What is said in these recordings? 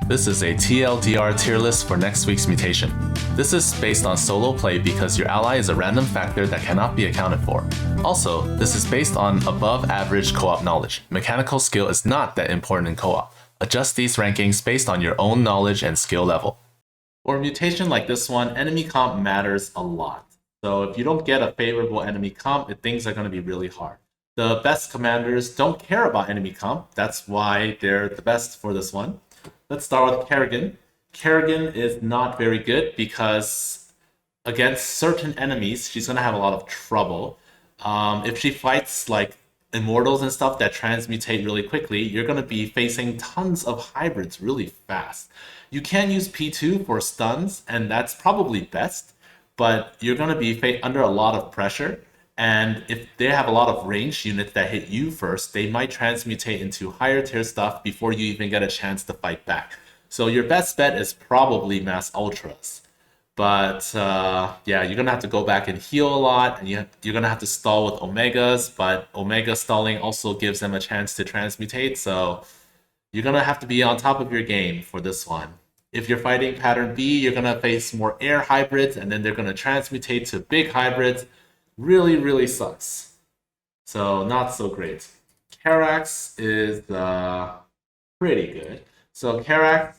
This is a TLDR tier list for next week's mutation. This is based on solo play because your ally is a random factor that cannot be accounted for. Also, this is based on above average co-op knowledge. Mechanical skill is not that important in co-op. Adjust these rankings based on your own knowledge and skill level. For a mutation like this one, enemy comp matters a lot. So if you don't get a favorable enemy comp, things are going to be really hard. The best commanders don't care about enemy comp. That's why they're the best for this one. Let's start with Kerrigan. Kerrigan is not very good because against certain enemies, she's going to have a lot of trouble. If she fights like immortals and stuff that transmutate really quickly, you're going to be facing tons of hybrids really fast. You can use P2 for stuns, and that's probably best, but you're going to be under a lot of pressure. And if they have a lot of ranged units that hit you first, they might transmutate into higher tier stuff before you even get a chance to fight back. So your best bet is probably Mass Ultras. But yeah, you're going to have to go back and heal a lot, and you're going to have to stall with Omegas, but Omega stalling also gives them a chance to transmutate, so you're going to have to be on top of your game for this one. If you're fighting pattern B, you're going to face more air hybrids, and then they're going to transmutate to big hybrids. Really, really sucks. So not so great. Karax is pretty good. So Karax,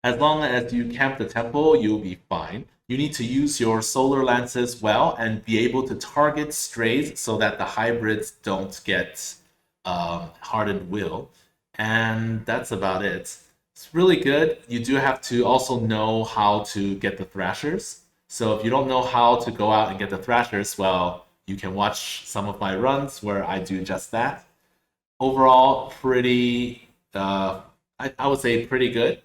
as long as you camp the temple, you'll be fine. You need to use your solar lances well and be able to target strays so that the hybrids don't get hardened will. And that's about it. It's really good. You do have to also know how to get the thrashers. So if you don't know how to go out and get the thrashers, well, you can watch some of my runs where I do just that. Overall, pretty, I would say pretty good.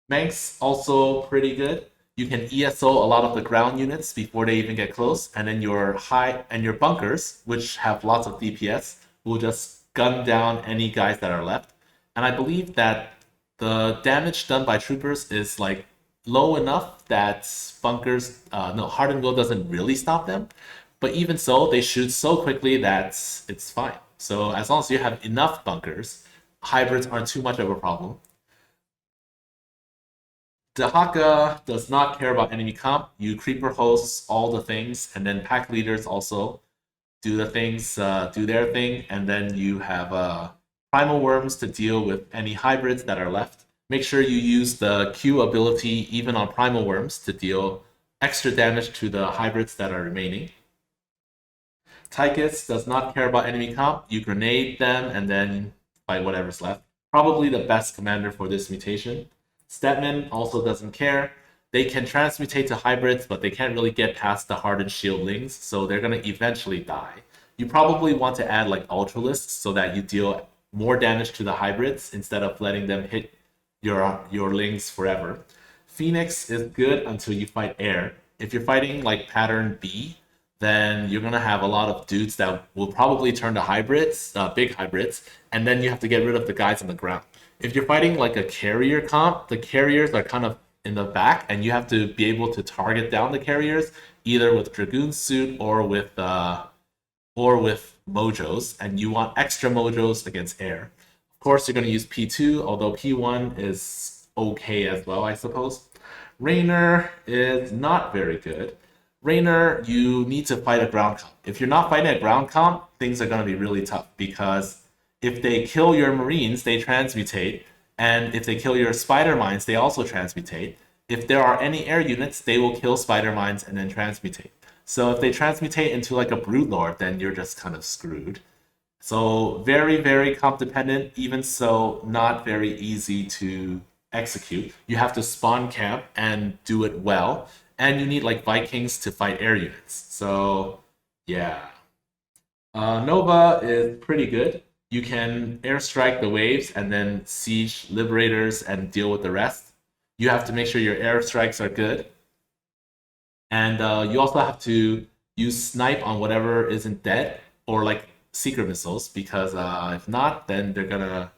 Manx also pretty good. You can ESO a lot of the ground units before they even get close, and then your bunkers, which have lots of DPS, will just gun down any guys that are left. And I believe that the damage done by troopers is like low enough that bunkers, hardened will doesn't really stop them. But even so, they shoot so quickly that it's fine. So as long as you have enough bunkers, hybrids aren't too much of a problem. Dahaka does not care about enemy comp. You creeper hosts all the things, and then pack leaders also do the things, do their thing, and then you have primal worms to deal with any hybrids that are left. Make sure you use the Q ability even on primal worms to deal extra damage to the hybrids that are remaining. Tychus does not care about enemy comp. You grenade them and then fight whatever's left. Probably the best commander for this mutation. Statman also doesn't care. They can transmutate to hybrids, but they can't really get past the hardened shieldlings, so they're going to eventually die. You probably want to add like Ultralisks so that you deal more damage to the hybrids instead of letting them hit your lings forever. Phoenix is good until you fight air. If you're fighting like pattern B, then you're gonna have a lot of dudes that will probably turn to hybrids, big hybrids, and then you have to get rid of the guys on the ground. If you're fighting like a carrier comp, the carriers are kind of in the back, and you have to be able to target down the carriers either with Dragoon Suit or with Mojos, and you want extra Mojos against air. Of course, you're going to use P2, although P1 is okay as well, I suppose. Raynor is not very good. Raynor, you need to fight a ground comp. If you're not fighting a ground comp, things are going to be really tough because if they kill your Marines, they transmutate, and if they kill your Spider Mines, they also transmutate. If there are any air units, they will kill Spider Mines and then transmutate. So if they transmutate into like a Brood Lord, then you're just kind of screwed. So very, very comp dependent, even so not very easy to execute. You have to spawn camp and do it well, and you need like Vikings to fight air units. So yeah. Nova is pretty good. You can airstrike the waves and then siege liberators and deal with the rest. You have to make sure your airstrikes are good. And you also have to use snipe on whatever isn't dead, or like secret missiles, because if not, then they're gonna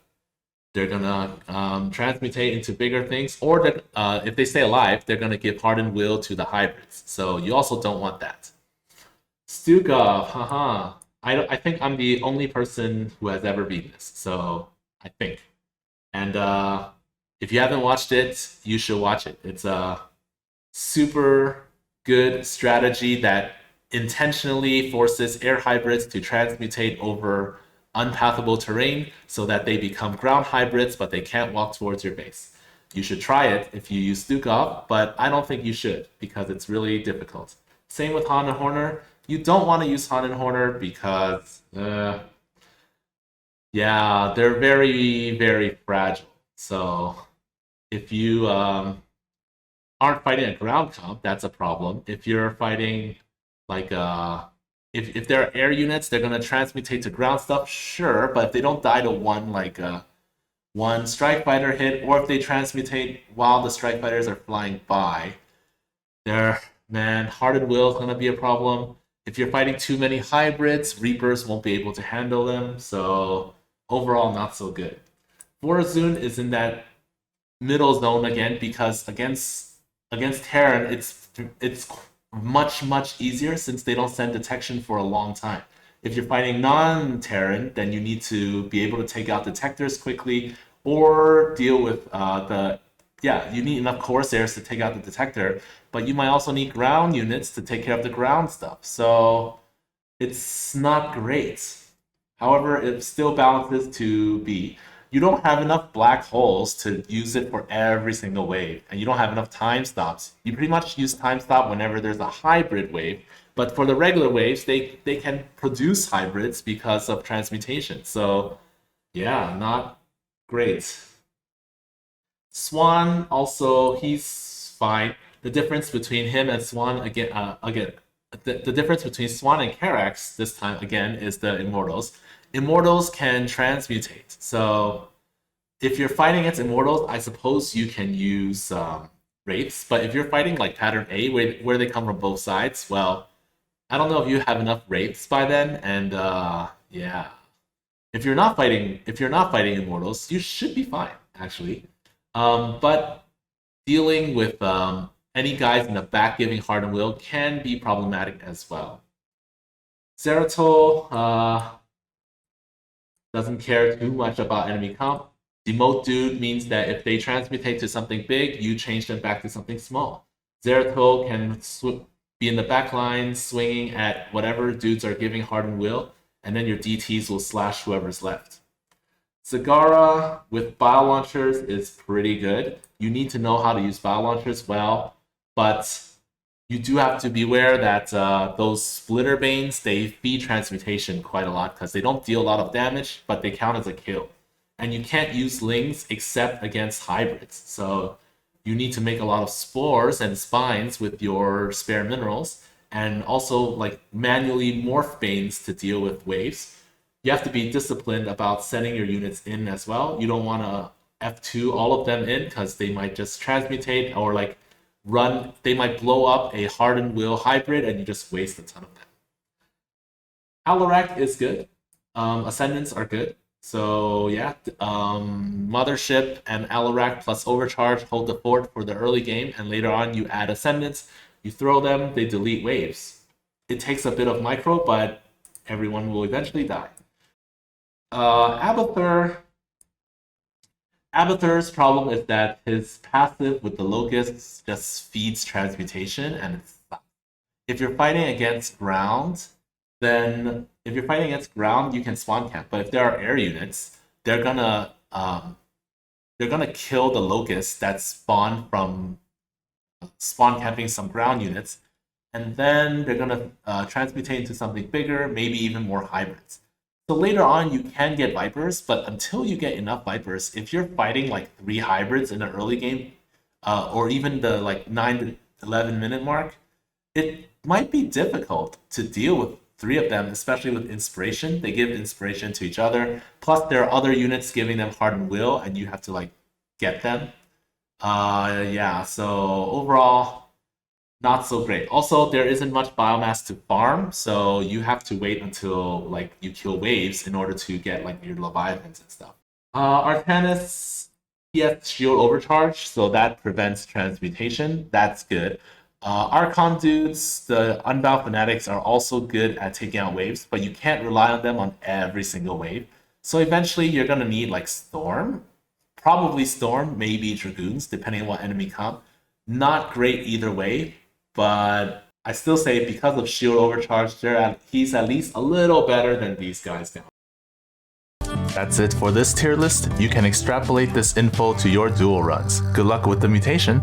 transmutate into bigger things, or if they stay alive, they're gonna give hardened will to the hybrids. So you also don't want that. Stukov, haha. I think I'm the only person who has ever beaten this, so I think. And If you haven't watched it, you should watch it. It's a super good strategy that intentionally forces air hybrids to transmutate over unpathable terrain so that they become ground hybrids, but they can't walk towards your base. You should try it if you use Stukov, but I don't think you should because it's really difficult. Same with Han and Horner. You don't want to use Han and Horner because, yeah, they're very, very fragile. So if you aren't fighting a ground comp, that's a problem. If you're fighting like if there are air units, they're gonna transmutate to ground stuff, sure, but if they don't die to one strike fighter hit, or if they transmutate while the strike fighters are flying by, they're man, hardened will is gonna be a problem. If you're fighting too many hybrids, Reapers won't be able to handle them, so overall not so good. Vorazun is in that middle zone again because against Terran, it's much easier since they don't send detection for a long time. If you're fighting non-Terran, then you need to be able to take out detectors quickly or deal with you need enough Corsairs to take out the detector, but you might also need ground units to take care of the ground stuff. So it's not great. However, it still balances to be. You don't have enough black holes to use it for every single wave, and you don't have enough time stops. You pretty much use time stop whenever there's a hybrid wave, but for the regular waves, they can produce hybrids because of transmutation. So yeah, not great. Swan also he's fine. The difference between him and Swan again the difference between Swan and Karax this time again is the Immortals. Immortals can transmutate. So if you're fighting against Immortals, I suppose you can use Wraiths. But if you're fighting like Pattern A, where they come from both sides, well, I don't know if you have enough Wraiths by then. And yeah, if you're not fighting Immortals, you should be fine actually. But dealing with any guys in the back giving Heart and Will can be problematic as well. Zeratul doesn't care too much about enemy comp. Demote dude means that if they transmutate to something big, you change them back to something small. Zeratul can be in the back line swinging at whatever dudes are giving Heart and Will, and then your DTs will slash whoever's left. Zagara with bio launchers is pretty good. You need to know how to use bio launchers well, but you do have to beware that those splitter banes, they feed transmutation quite a lot because they don't deal a lot of damage, but they count as a kill. And you can't use lings except against hybrids. So you need to make a lot of spores and spines with your spare minerals, and also like manually morph banes to deal with waves. You have to be disciplined about sending your units in as well. You don't want to F2 all of them in because they might just transmutate or like they might blow up a hardened will hybrid and you just waste a ton of them. Alarak is good. Ascendants are good. So yeah, Mothership and Alarak plus Overcharge hold the fort for the early game, and later on you add Ascendants, you throw them, they delete waves. It takes a bit of micro, but everyone will eventually die. Abathur's problem is that his passive with the Locusts just feeds transmutation, and it's if you're fighting against ground, then if you're fighting against ground, you can spawn camp. But if there are air units, they're gonna kill the locusts that spawn from spawn camping some ground units, and then they're gonna transmutate into something bigger, maybe even more hybrids. So later on, you can get Vipers, but until you get enough Vipers, if you're fighting like 3 hybrids in an early game, or even the like 9 to 11 minute mark, it might be difficult to deal with 3 of them, especially with inspiration. They give inspiration to each other. Plus, there are other units giving them hardened will, and you have to like get them. Yeah. So overall, not so great. Also, there isn't much biomass to farm, so you have to wait until like you kill waves in order to get like your Leviathans and stuff. Artanis, he has shield overcharge, so that prevents transmutation. That's good. Archon dudes, the Unbound Fanatics are also good at taking out waves, but you can't rely on them on every single wave. So eventually you're gonna need like Storm, Probably Storm, maybe Dragoons, depending on what enemy comp. Not great either way, but I still say because of shield overcharge, he's at least a little better than these guys now. That's it for this tier list. You can extrapolate this info to your duel runs. Good luck with the mutation!